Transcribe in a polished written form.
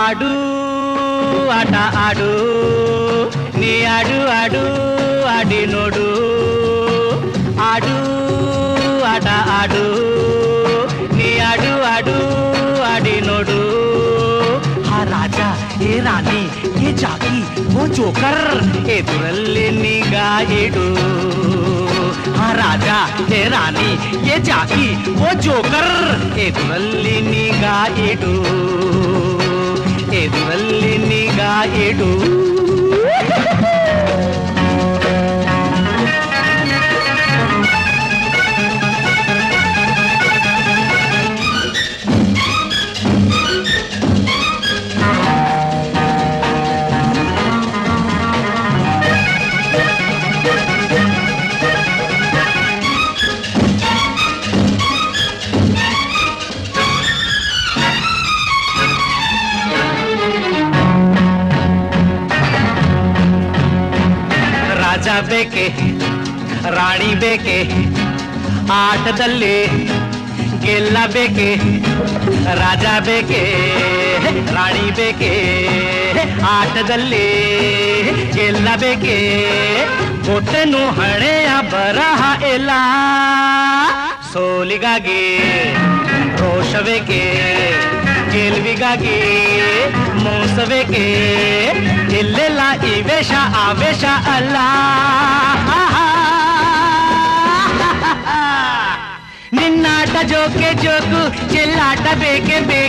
ಆಡು ಆಟ ಆಡು ನೀ ಆಡು ಆಡು ಆಡಿ ನೋಡು ಆಡು ಆಟ ಆಡು ನೀ ಆಡು ಆಡು ಆಡಿ ನೋಡು ಹಾ ರಾಜ ಏ ರಾಣಿ ये जाकी वो जोकर ಎದುರಲ್ಲಿ ನಿಗಾ ಇಡು ಹಾ ರಾಜ ಏ ರಾಣಿ ये जाकी वो जोकर ಎದುರಲ್ಲಿ ನಿಗಾ ಇಡು ಎದುರಲ್ಲಿ ನಿಗಾ ಇಡು ರಾಜ ಬೇಕೆ ರಾಣಿ ಬೇಕೆ ಆಟದಲ್ಲಿ ಗೆಲ್ಲಬೇಕೆ ರಾಜ ಬೇಕೆ ರಾಣಿ ಬೇಕೆ ಆಟದಲ್ಲಿ ಗೆಲ್ಲಬೇಕೆ ಕೊಟ್ಟೆನು ಹಣೆಯ ಬರಹ ಎಲ್ಲ ಸೋಲಿಗಾಗಿ ರೋಷಬೇಕೆ ಗೆಲುವಿಗಾಗಿ ಮೋಸಬೇಕೆ ಇಲ್ಲೆಲ್ಲ ಈ ವೇಷ ಆವೇಶ ಅಲ್ಲ ನಿನ್ನಾಟ ಜೋಕೆ ಜೋಕು ಚೆಲ್ಲಾಟ ಬೇಕೆ ಬೇಕು